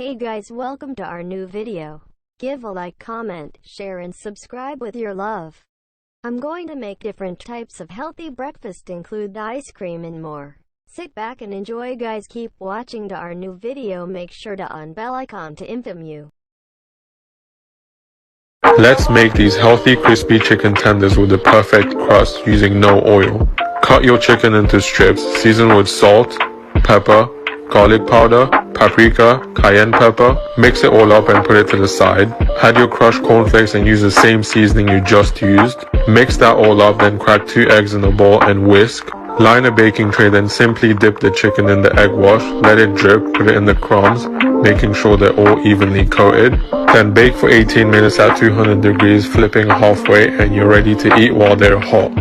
Hey guys, welcome to our new video. Give a like, comment, share and subscribe with your love. I'm going to make different types of healthy breakfast, include ice cream and more. Sit back and enjoy guys, keep watching to our new video, make sure to on bell icon to inform you. Let's make these healthy crispy chicken tenders with the perfect crust using no oil. Cut your chicken into strips, season with salt, pepper, garlic powder, paprika, cayenne pepper. Mix it all up and put it to the side. Add your crushed cornflakes and use the same seasoning you just used. Mix that all up, then crack 2 eggs in a bowl and whisk. Line a baking tray, then simply dip the chicken in the egg wash, let it drip, put it in the crumbs, making sure they're all evenly coated. Then bake for 18 minutes at 200 degrees, flipping halfway, and you're ready to eat while they're hot.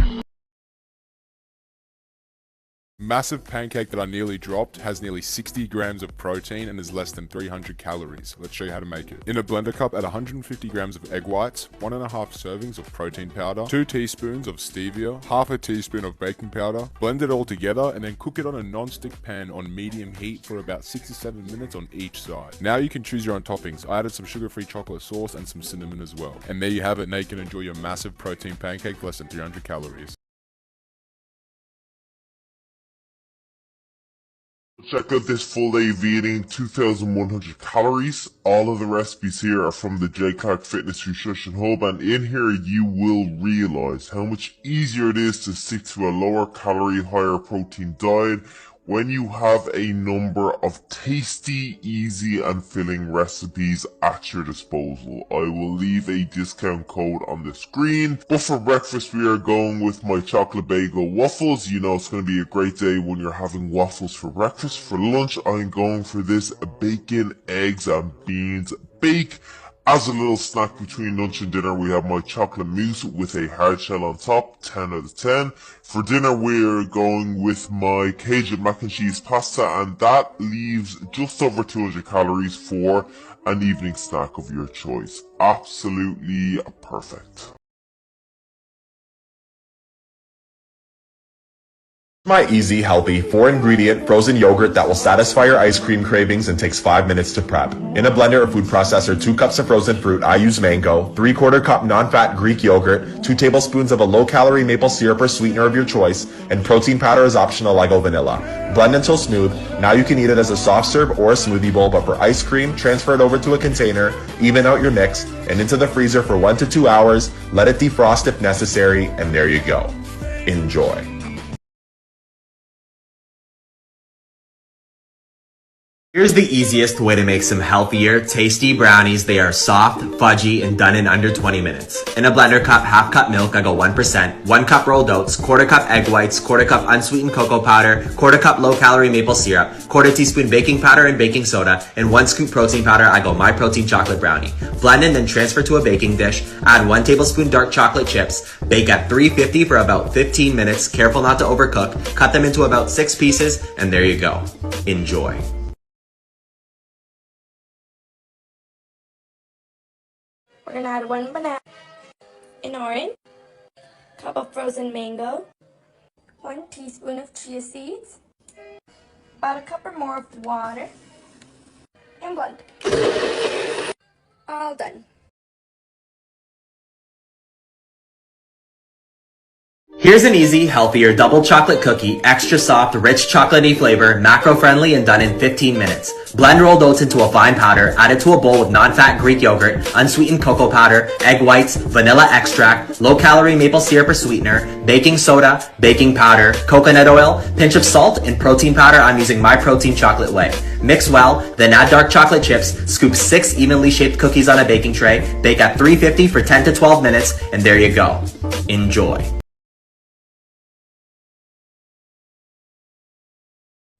Massive pancake that I nearly dropped has nearly 60 grams of protein and is less than 300 calories. Let's show you how to make it. In a blender cup, add 150 grams of egg whites, 1.5 servings of protein powder, 2 teaspoons of stevia, half a teaspoon of baking powder. Blend it all together and then cook it on a non-stick pan on medium heat for about 6 to 7 minutes on each side. Now you can choose your own toppings. I added some sugar-free chocolate sauce and some cinnamon as well. And there you have it. Now you can enjoy your massive protein pancake, less than 300 calories. Check out this full day of eating, 2,100 calories. All of the recipes here are from the J Clark Fitness Nutrition Hub, and in here you will realize how much easier it is to stick to a lower calorie, higher protein diet when you have a number of tasty, easy and filling recipes at your disposal. I will leave a discount code on the screen. But for breakfast we are going with my chocolate bagel waffles. You know it's going to be a great day when you're having waffles for breakfast. For lunch I'm going for this bacon, eggs and beans bake. As a little snack between lunch and dinner, we have my chocolate mousse with a hard shell on top, 10 out of 10. For dinner, we're going with my Cajun mac and cheese pasta, and that leaves just over 200 calories for an evening snack of your choice. Absolutely perfect. My easy, healthy, 4-ingredient frozen yogurt that will satisfy your ice cream cravings and takes 5 minutes to prep. In a blender or food processor, 2 cups of frozen fruit, I use mango, 3/4 cup non-fat Greek yogurt, 2 tablespoons of a low-calorie maple syrup or sweetener of your choice, and protein powder is optional like vanilla. Blend until smooth. Now you can eat it as a soft serve or a smoothie bowl, but for ice cream, transfer it over to a container, even out your mix, and into the freezer for 1 to 2 hours. Let it defrost if necessary, and there you go. Enjoy. Here's the easiest way to make some healthier, tasty brownies. They are soft, fudgy, and done in under 20 minutes. In a blender cup, half cup milk, I go 1%, 1 cup rolled oats, 1/4 cup egg whites, 1/4 cup unsweetened cocoa powder, 1/4 cup low-calorie maple syrup, 1/4 teaspoon baking powder and baking soda, and 1 scoop protein powder. I go my protein chocolate brownie. Blend and then transfer to a baking dish. Add 1 tablespoon dark chocolate chips. Bake at 350 for about 15 minutes. Careful not to overcook. Cut them into about 6 pieces, and there you go. Enjoy. We're gonna add 1 banana, an orange, cup of frozen mango, 1 teaspoon of chia seeds, about a cup or more of water, and blend. All done. Here's an easy, healthier double chocolate cookie, extra soft, rich chocolatey flavor, macro-friendly, and done in 15 minutes. Blend rolled oats into a fine powder, add it to a bowl with non-fat Greek yogurt, unsweetened cocoa powder, egg whites, vanilla extract, low-calorie maple syrup or sweetener, baking soda, baking powder, coconut oil, pinch of salt, and protein powder. I'm using my protein chocolate whey. Mix well, then add dark chocolate chips, scoop 6 evenly shaped cookies on a baking tray, bake at 350 for 10 to 12 minutes, and there you go. Enjoy.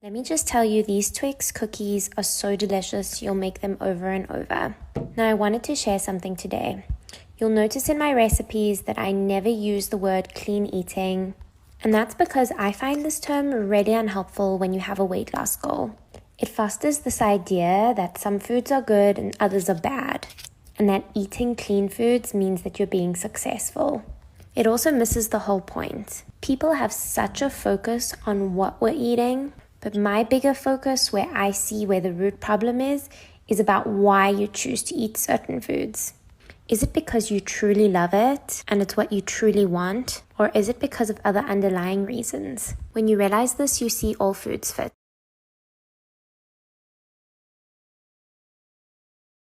Let me just tell you, these Twix cookies are so delicious, you'll make them over and over. Now I wanted to share something today. You'll notice in my recipes that I never use the word clean eating, and that's because I find this term really unhelpful when you have a weight loss goal. It fosters this idea that some foods are good and others are bad, and that eating clean foods means that you're being successful. It also misses the whole point. People have such a focus on what we're eating, but my bigger focus, where I see where the root problem is is about why you choose to eat certain foods. Is it because you truly love it and it's what you truly want? Or is it because of other underlying reasons? When you realize this, you see all foods fit.